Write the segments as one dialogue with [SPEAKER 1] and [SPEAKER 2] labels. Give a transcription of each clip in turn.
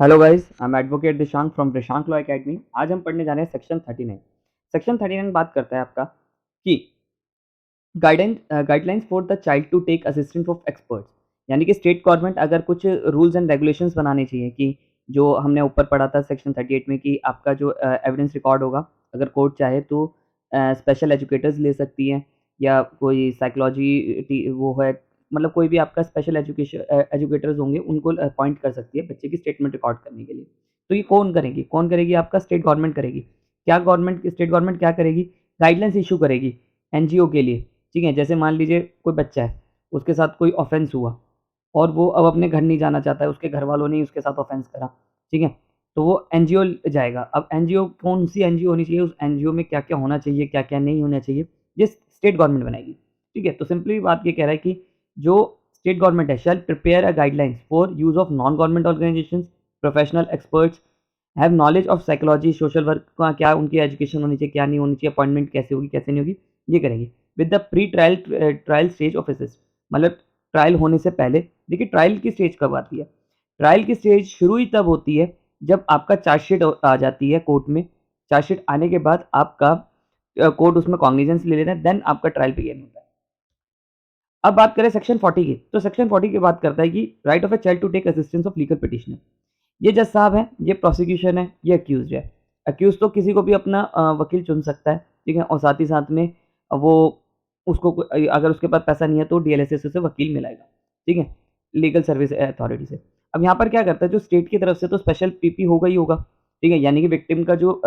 [SPEAKER 1] Hello guys, I am advocate Dishank from Dishank law academy. आज हम पढ़ने जा रहे हैं सेक्शन 39। सेक्शन 39 बात करता है आपका कि guidelines for the child to take assistance of experts. यानी कि स्टेट गवर्नमेंट अगर कुछ रूल्स एंड रेगुलेशंस बनाने चाहिए कि जो हमने ऊपर पढ़ा था सेक्शन 38 में कि आपका जो एविडेंस रिकॉर्ड होगा, अगर कोर्ट चाहे तो स्पेशल एजुकेटर्स ले सकती है या कोई साइकोलॉजी वो है, मतलब कोई भी आपका स्पेशल एजुकेटर्स होंगे उनको अपॉइंट कर सकती है बच्चे की स्टेटमेंट रिकॉर्ड करने के लिए। तो ये कौन करेगी? आपका स्टेट गवर्नमेंट करेगी। स्टेट गवर्नमेंट क्या करेगी? गाइडलाइंस इशू करेगी एनजीओ के लिए। ठीक है, जैसे मान लीजिए कोई बच्चा है, उसके साथ कोई ऑफेंस हुआ और वो अब अपने घर नहीं जाना चाहता है, उसके घर वालों ने ही उसके साथ ऑफेंस करा। ठीक है, तो वो एनजीओ जाएगा। अब एनजीओ कौन सी एनजीओ होनी चाहिए, उस एनजीओ में क्या क्या होना चाहिए, क्या क्या नहीं होना चाहिए, ये स्टेट गवर्नमेंट बनाएगी। ठीक है, तो सिंपली बात ये कह रहा है कि जो स्टेट गवर्नमेंट है shall prepare a guidelines for use of non government organisation, professional experts have knowledge of psychology, social work का क्या उनकी एजुकेशन होनी चाहिए, क्या नहीं होनी चाहिए, अपॉइंटमेंट कैसे होगी, कैसे नहीं होगी, ये करेंगे with the pre trial trial stage of assist. मतलब ट्रायल होने से पहले। देखिए, ट्रायल की स्टेज कब आती है? ट्रायल की स्टेज शुरू ही तब होती है जब आपका चार्जशीट आ जाती है कोर्ट में। चार्जशीट आने के बाद आपका कोर्ट उसमें कॉग्निजेंस ले लेता है, देन आपका ट्रायल बिगिन होता है। अब बात करें सेक्शन 40 की, तो सेक्शन 40 की बात करता है कि right of a child to take assistance of legal petitioner. ये जज साहब है, ये प्रोसिक्यूशन है, ये अक्यूज है। अक्यूज तो किसी को भी अपना वकील चुन सकता है। ठीक है, और साथ ही साथ में वो उसको अगर उसके पास पैसा नहीं है तो डीएलएसए से वकील मिलाएगा। ठीक है, लीगल सर्विस अथॉरिटी से। अब यहाँ पर क्या करता है, जो स्टेट की तरफ से तो स्पेशल पीपी होगा ही होगा। ठीक है, यानी कि विक्टिम का जो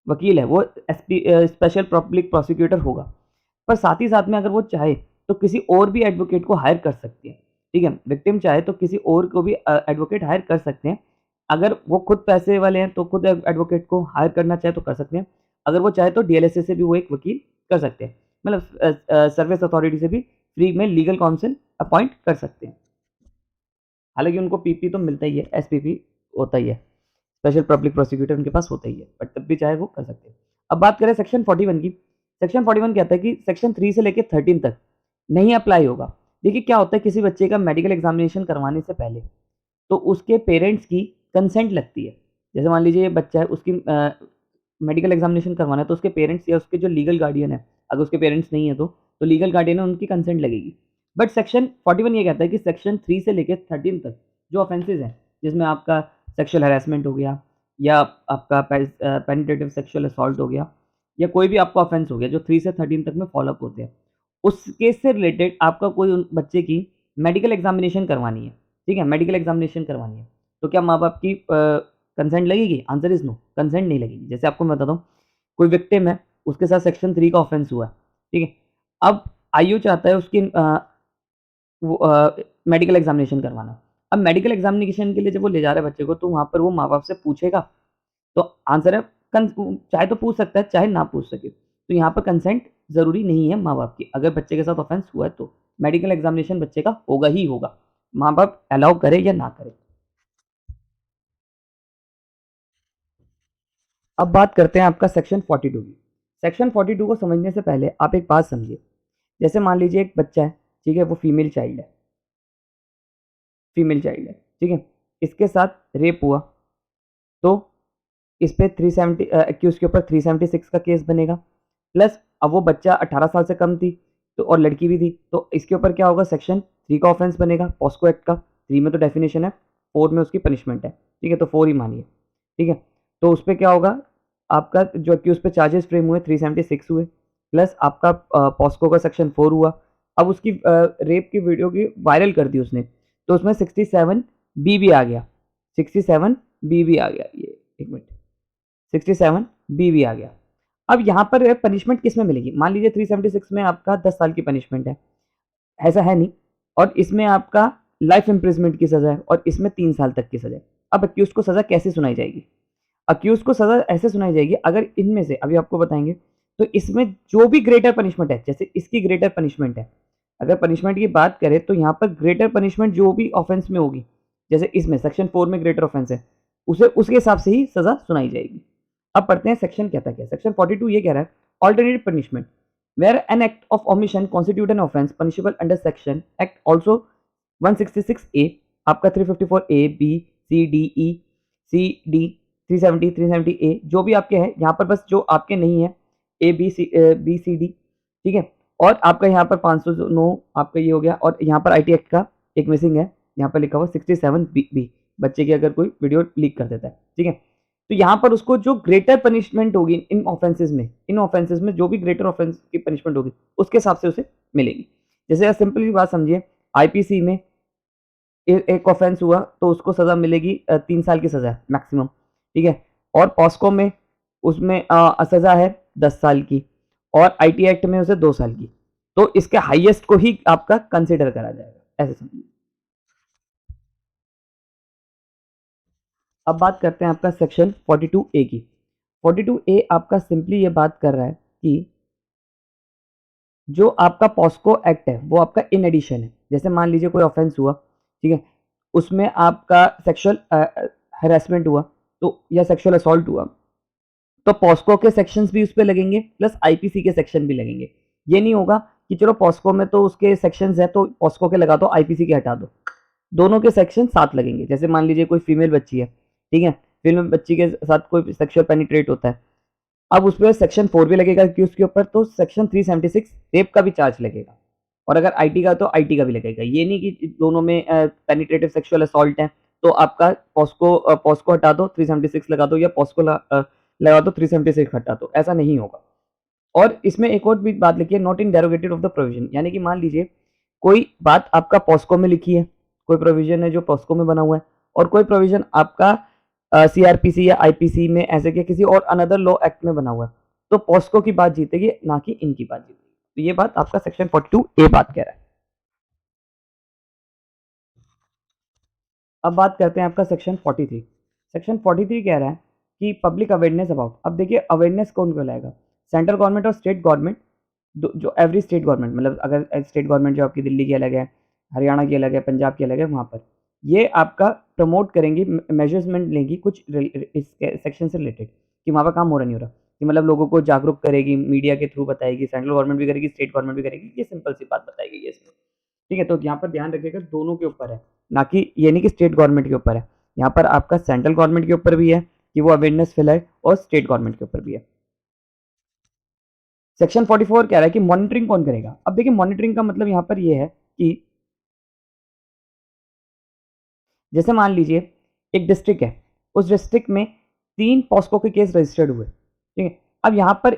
[SPEAKER 1] वकील है वो स्पेशल पब्लिक प्रोसिक्यूटर होगा। पर साथ ही साथ में अगर वो चाहे तो किसी और भी एडवोकेट को हायर कर सकती है। ठीक है, विक्टिम चाहे तो किसी और को भी एडवोकेट हायर कर सकते हैं। अगर वो खुद पैसे वाले हैं तो खुद एडवोकेट को हायर करना चाहे तो कर सकते हैं। अगर वो चाहे तो डीएलएसए से भी वो एक वकील कर सकते हैं, मतलब सर्विस अथॉरिटी से भी फ्री में लीगल काउंसिल अपॉइंट कर सकते हैं। हालांकि उनको पीपी तो मिलता ही है, एसपीपी होता ही है, स्पेशल पब्लिक प्रोसिक्यूटर उनके पास होता ही है, बट तब भी चाहे वो कर सकते हैं। अब बात करें सेक्शन 41 की। सेक्शन 41 कहता है कि सेक्शन 3 से लेकर 13 तक नहीं अप्लाई होगा। देखिए, क्या होता है, किसी बच्चे का मेडिकल एग्जामिनेशन करवाने से पहले तो उसके पेरेंट्स की कंसेंट लगती है। जैसे मान लीजिए ये बच्चा है, उसकी मेडिकल एग्जामिनेशन करवाना है तो उसके पेरेंट्स या उसके जो लीगल गार्डियन है, अगर उसके पेरेंट्स नहीं है तो लीगल गार्डियन है, उनकी कंसेंट लगेगी। बट सेक्शन 41 ये कहता है कि सेक्शन 3 से लेकर 13 तक जो ऑफेंसेज हैं, जिसमें आपका सेक्सुअल हैरेसमेंट हो गया या आपका पेनिट्रेटिव सेक्सुअल असॉल्ट हो गया या कोई भी आपका ऑफेंस हो गया जो 3 से 13 तक में फॉलोअप होते हैं, उस केस से रिलेटेड आपका कोई उन बच्चे की मेडिकल एग्जामिनेशन करवानी है। ठीक है, मेडिकल एग्जामिनेशन करवानी है, तो क्या माँ-बाप की कंसेंट लगेगी? आंसर इज़ नो, कंसेंट नहीं लगेगी। जैसे आपको मैं बताता हूँ, कोई विक्टिम है, उसके साथ सेक्शन 3 का ऑफेंस हुआ है, ठीक है? अब आईओ चाहता है उसकी वो मेडिकल एग्जामिनेशन करवाना। अब मेडिकल एग्जामिनेशन के लिए जब वो ले जा रहा है बच्चे को, तो वहाँ पर वो माँ-बाप से पूछेगा? तो आंसर है चाहे तो पूछ सकता है, चाहे ना पूछ सके। तो यहाँ पर कंसेंट ज़रूरी नहीं है माँ-बाप की। अगर बच्चे के साथ ऑफेंस हुआ है तो मेडिकल एग्जामिनेशन बच्चे का होगा ही होगा, माँ-बाप अलाउ करे या ना करे। अब बात करते हैं आपका सेक्शन 42 की। सेक्शन 42 को समझने से पहले आप एक बात समझिए। जैसे मान लीजिए एक बच्चा है, ठीक है? वो फीमेल चाइल्ड है, ठीक है? इसके साथ रेप हुआ, तो इस पे 370 एक्यूज़ के ऊपर 376 का केस बनेगा। प्लस अब वो बच्चा 18 साल से कम थी, तो और लड़की भी थी, तो इसके ऊपर क्या होगा, सेक्शन 3 का ऑफेंस बनेगा, पॉस्को एक्ट का। 3 में तो डेफिनेशन है, 4 में उसकी पनिशमेंट है, ठीक है? तो 4 ही मानिए, ठीक है? तो उसपे क्या होगा, आपका जो एक्यूज़ पे चार्जेस फ्रेम हुए 376 हुए, प्लस आपका पॉस्को का सेक्शन 4 हुआ। अब उसकी रेप की वीडियो की वायरल कर दी उसने, तो उसमें 67 बी भी आ गया, 67 बी भी आ गया। ये एक मिनट, 67 बी भी आ गया। अब यहाँ पर पनिशमेंट किस में मिलेगी? मान लीजिए 376 में आपका 10 साल की पनिशमेंट है, ऐसा है नहीं, और इसमें आपका लाइफ इम्प्रिजमेंट की सज़ा है और इसमें 3 साल तक की सज़ा है। अब अक्यूज़ को सज़ा कैसे सुनाई जाएगी? अक्यूज़ को सज़ा ऐसे सुनाई जाएगी, अगर इनमें से अभी आपको बताएँगे, तो इसमें जो भी ग्रेटर पनिशमेंट है, जैसे इसकी ग्रेटर पनिशमेंट है, अगर पनिशमेंट की बात करें तो यहाँ पर ग्रेटर पनिशमेंट जो भी ऑफेंस में होगी, जैसे इसमें सेक्शन 4 में ग्रेटर ऑफेंस है, उसे उसके हिसाब से ही सज़ा सुनाई जाएगी। अब पढ़ते हैं सेक्शन कहता क्या है। सेक्शन 42 ये कह रहा है, alternative punishment where an act of omission constitute an offence punishable under section act also 166 A, आपका 354 A B CDE, CD, 370, 370A जो भी आपके हैं, यहाँ पर बस जो आपके नहीं है BCD, ठीक है। और आपका यहाँ पर 509 आपका ये हो गया, और यहाँ पर IT एक्ट का एक मिसिंग है, यहाँ पर लिखा हुआ 67B, बच्चे की अगर कोई वीडियो लीक कर देता है, ठीक है। तो यहाँ पर उसको जो ग्रेटर पनिशमेंट होगी इन ऑफेंसेस में जो भी ग्रेटर ऑफेंस की पनिशमेंट होगी उसके हिसाब से उसे मिलेगी। जैसे सिंपल सी बात समझिए, IPC में एक ऑफेंस हुआ तो उसको सजा मिलेगी 3 साल की सजा मैक्सिमम, ठीक है। और पॉस्को में उसमें सजा है 10 साल की, और IT एक्ट में उसे 2 साल की। तो इसके हाईएस्ट को ही आपका कंसिडर करा जाएगा, ऐसे समझिए। अब बात करते हैं आपका सेक्शन 42A की। 42A आपका सिंपली ये बात कर रहा है कि जो आपका पॉस्को एक्ट है वो आपका इन एडिशन है। जैसे मान लीजिए कोई ऑफेंस हुआ, ठीक है, उसमें आपका सेक्सुअल हैरेसमेंट हुआ तो, या सेक्सुअल असॉल्ट हुआ, तो पॉस्को के सेक्शंस भी उस पे लगेंगे प्लस IPC के सेक्शन भी लगेंगे। ये नहीं होगा कि चलो पॉस्को में तो उसके सेक्शंस है तो पॉस्को के लगा दो, IPC के हटा दो। दोनों के सेक्शन साथ लगेंगे। जैसे मान लीजिए कोई फीमेल बच्ची है, ठीक है, फीमेल बच्ची के साथ कोई सेक्सुअल पेनिट्रेट होता है, अब उस पर सेक्शन 4 भी लगेगा कि उसके ऊपर, तो सेक्शन 376 रेप का भी चार्ज लगेगा। और अगर IT का तो IT का भी लगेगा। ये नहीं कि दोनों में पेनिट्रेटिव सेक्सुअल असॉल्ट है तो आपका पॉस्को हटा दो 376 लगा दो, या पॉस्को लगा दो 376 हटा दो, ऐसा नहीं होगा। और इसमें एक और भी बात लिखी है, not in derogated of the provision, यानी कि मान लीजिए कोई बात आपका पॉस्को में लिखी है, कोई प्रोविजन है जो पॉस्को में बना हुआ है, और कोई प्रोविजन आपका CRPC या IPC में ऐसे के किसी और अनदर लॉ एक्ट में बना हुआ है, तो पॉस्को की बात जीतेगी ना कि इनकी बात जीतेगी। तो ये बात आपका सेक्शन 42A बात कह रहा है। अब बात करते हैं आपका सेक्शन 43। सेक्शन 43 कह रहा है कि पब्लिक अवेयरनेस अबाउट। अब देखिए अवेयरनेस कौन को लाएगा, सेंट्रल गवर्नमेंट और स्टेट गवर्नमेंट, जो एवरी स्टेट गवर्नमेंट, मतलब अगर स्टेट गवर्नमेंट जो आपकी दिल्ली की अलग है, हरियाणा की अलग है, पंजाब की अलग है, वहाँ पर ये आपका प्रमोट करेंगी, मेजर्समेंट लेंगी कुछ इस सेक्शन से रिलेटेड कि वहाँ पर काम हो रहा नहीं हो रहा, कि मतलब लोगों को जागरूक करेगी, मीडिया के थ्रू बताएगी, सेंट्रल गवर्नमेंट भी करेगी, स्टेट गवर्नमेंट भी करेगी। ये सिंपल सी बात बताई गई है इसमें, ठीक है। तो यहाँ पर ध्यान रखिएगा दोनों के ऊपर है, ना कि ये नहीं कि स्टेट गवर्नमेंट के ऊपर है। यहाँ पर आपका सेंट्रल गवर्नमेंट के ऊपर भी है कि वो अवेयरनेस फैलाए, और स्टेट गवर्नमेंट के ऊपर भी है। सेक्शन 44 कह रहा है कि मॉनिटरिंग कौन करेगा। अब देखिए मॉनिटरिंग का मतलब यहाँ पर ये है कि जैसे मान लीजिए एक डिस्ट्रिक्ट है, उस डिस्ट्रिक्ट में 3 पॉस्को के केस रजिस्टर्ड हुए, ठीक है। अब यहाँ पर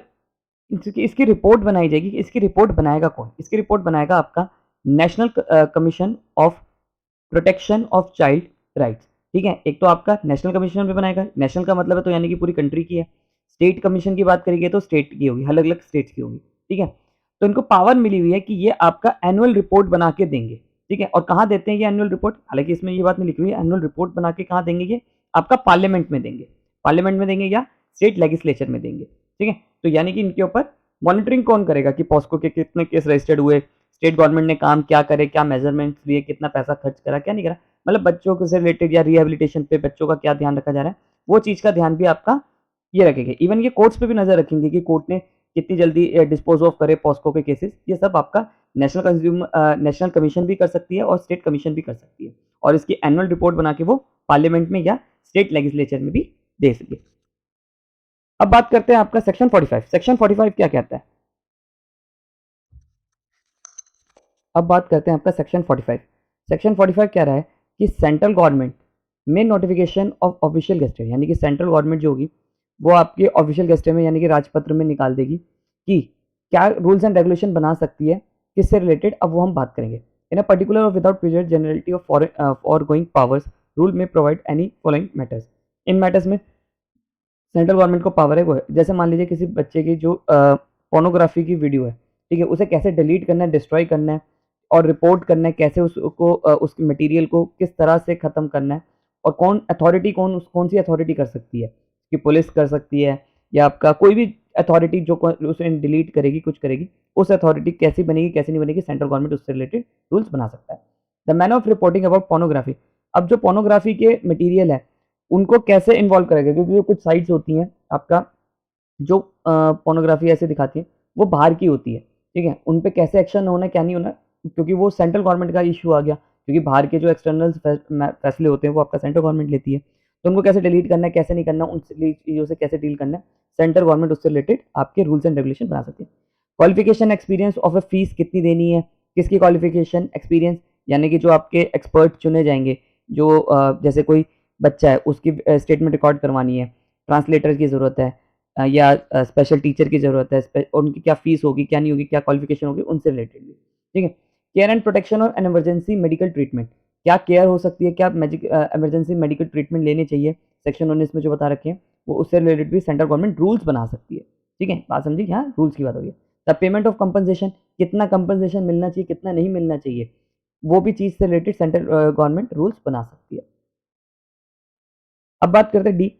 [SPEAKER 1] इसकी रिपोर्ट बनाई जाएगी। इसकी रिपोर्ट बनाएगा कौन? इसकी रिपोर्ट बनाएगा आपका national commission of protection of child rights, ठीक है। एक तो आपका नेशनल कमीशन भी बनाएगा, नेशनल का मतलब है तो यानी कि पूरी कंट्री की है। स्टेट कमीशन की बात करेंगे तो स्टेट की होगी, अलग अलग स्टेट्स की होगी, ठीक है। तो इनको पावर मिली हुई है कि ये आपका एनुअल रिपोर्ट बना के देंगे, ठीक है। और कहाँ देते हैं ये एनुअल रिपोर्ट, हालांकि इसमें ये बात नहीं लिखी हुई है, एनुअल रिपोर्ट बना के कहाँ देंगे, ये आपका पार्लियामेंट में देंगे, पार्लियामेंट में देंगे या स्टेट लेजिस्लेचर में देंगे, ठीक है। तो यानी कि इनके ऊपर मॉनिटरिंग कौन करेगा कि पॉस्को के कितने केस रजिस्टर्ड हुए, स्टेट गवर्नमेंट ने काम क्या करे, क्या मेजरमेंट्स लिए, कितना पैसा खर्च करा, क्या नहीं करा, मतलब बच्चों से रिलेटेड या रिहेबिलिटेशन पे बच्चों का क्या ध्यान रखा जा रहा है, वो चीज़ का ध्यान भी आपका ये रखेंगे। इवन ये कोर्ट्स पे भी नजर रखेंगे कि कोर्ट ने कितनी जल्दी डिस्पोज ऑफ करे पॉस्को के केसेस। ये सब आपका नेशनल कमीशन भी कर सकती है और स्टेट कमीशन भी कर सकती है, और इसकी एनुअल रिपोर्ट बना के वो पार्लियामेंट में या स्टेट लेजिस्लेचर में भी दे सके। अब बात करते हैं आपका सेक्शन 45। सेक्शन 45 क्या कहता है? अब बात करते हैं आपका सेक्शन 45। सेक्शन 45 कह रहा है कि सेंट्रल गवर्नमेंट में नोटिफिकेशन ऑफ ऑफिशियल गेस्टेड, यानी कि सेंट्रल गवर्नमेंट जो होगी वो आपके ऑफिशियल गेस्टेड में यानी कि राजपत्र में निकाल देगी कि क्या रूल्स एंड रेगुलेशन बना सकती है, किससे रिलेटेड, अब वो हम बात करेंगे। इन अ पर्टिकुलर और without present generality of for going powers rule में प्रोवाइड एनी फॉलोइंग मैटर्स। इन मैटर्स में सेंट्रल गवर्नमेंट को पावर है वो है, जैसे मान लीजिए किसी बच्चे की जो पोर्नोग्राफी की वीडियो है, ठीक है, उसे कैसे डिलीट करना है, डिस्ट्रॉय करना है, और रिपोर्ट करना है, कैसे उसको उस मटेरियल को किस तरह से ख़त्म करना है, और कौन सी अथॉरिटी कर सकती है, कि पुलिस कर सकती है या आपका कोई भी अथॉरिटी जो उसे डिलीट करेगी, कुछ करेगी, उस अथॉरिटी कैसी बनेगी, कैसे नहीं बनेगी, सेंट्रल गवर्नमेंट उससे रिलेटेड रूल्स बना सकता है। The man of reporting about pornography. अब जो पोर्नोग्राफी के मटीरियल है उनको कैसे इन्वॉल्व करेगा, क्योंकि जो कुछ साइट्स होती हैं आपका जो पोर्नोग्राफी ऐसे दिखाती है वो बाहर की होती है, ठीक है, उन पे कैसे एक्शन होना है क्या नहीं होना, क्योंकि वो सेंट्रल गवर्नमेंट का इशू आ गया, क्योंकि बाहर के जो एक्सटर्नल फैसले होते हैं वो आपका सेंट्रल गवर्नमेंट लेती है, तो उनको कैसे डिलीट करना है, कैसे नहीं करना, उन चीज़ों से कैसे डील करना है, सेंट्रल गवर्नमेंट उससे रिलेटेड आपके रूल्स एंड रेगुलेशन बना सकती है। Qualification experience of A fees कितनी देनी है, किसकी क्वालिफिकेशन एक्सपीरियंस, यानी कि जो आपके एक्सपर्ट चुने जाएंगे, जो जैसे कोई बच्चा है उसकी स्टेटमेंट रिकॉर्ड करवानी है, ट्रांसलेटर की ज़रूरत है, या स्पेशल टीचर की ज़रूरत है, उनकी क्या फीस होगी, क्या नहीं होगी, क्या क्वालिफिकेशन होगी, उनसे रिलेटेड भी, ठीक है। केयर एंड प्रोटेक्शन और एन इमरजेंसी मेडिकल ट्रीटमेंट, क्या केयर हो सकती है, क्या इमरजेंसी मेडिकल ट्रीटमेंट लेने चाहिए, सेक्शन 19 में जो बता रखे हैं, वो उससे रिलेटेड भी सेंट्रल गवर्नमेंट रूल्स बना सकती है, ठीक है। बात समझी, यहाँ रूल्स की बात हो रही है। द पेमेंट ऑफ कंपनसेशन, कितना कंपनसेशन मिलना चाहिए, कितना नहीं मिलना चाहिए, वो भी चीज़ से रिलेटेड सेंट्रल गवर्नमेंट रूल्स बना सकती है। अब बात करते हैं डी,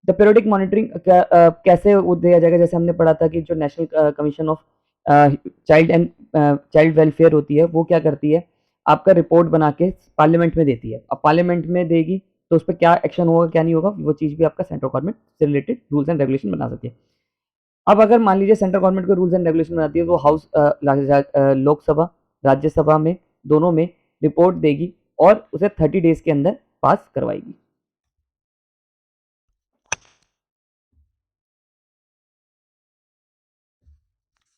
[SPEAKER 1] द पीरियोडिक मॉनिटरिंग कैसे वो दिया जाएगा। जैसे हमने पढ़ा था कि जो national commission of child welfare होती है, वो क्या करती है, आपका रिपोर्ट बना के पार्लियामेंट में देती है। अब पार्लियामेंट में देगी तो उस पर क्या एक्शन होगा, क्या नहीं होगा, वो चीज़ भी आपका सेंट्रल गवर्नमेंट से रिलेटेड रूल्स एंड रेगुलेशन बना सकती है। अब अगर मान लीजिए सेंट्रल गवर्नमेंट को रूल्स एंड रेगुलेशन बनाती है, तो हाउस लोकसभा, राज्यसभा में, दोनों में रिपोर्ट देगी और उसे 30 डेज के अंदर पास करवाएगी।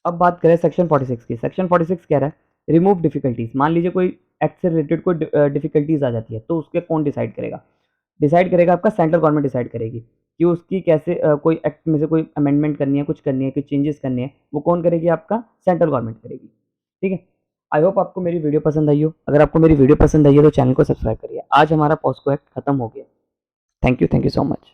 [SPEAKER 1] अब बात करें सेक्शन 46 की। सेक्शन 46 कह रहा है रिमूव डिफिकल्टीज। मान लीजिए कोई एक्ट से रिलेटेड कोई डिफिकल्टीज आ जाती है, तो उसके कौन डिसाइड करेगा, डिसाइड करेगा आपका सेंट्रल गवर्नमेंट डिसाइड करेगी कि उसकी कैसे कोई एक्ट में से कोई अमेंडमेंट करनी है, कुछ करनी है, कुछ चेंजेस करने हैं, वो कौन करेगी, आपका सेंट्रल गवर्नमेंट करेगी, ठीक है। आई होप आपको मेरी वीडियो पसंद आई हो। अगर आपको मेरी वीडियो पसंद आई है तो चैनल को सब्सक्राइब करिए। आज हमारा पॉस्को एक्ट खत्म हो गया। Thank you so much.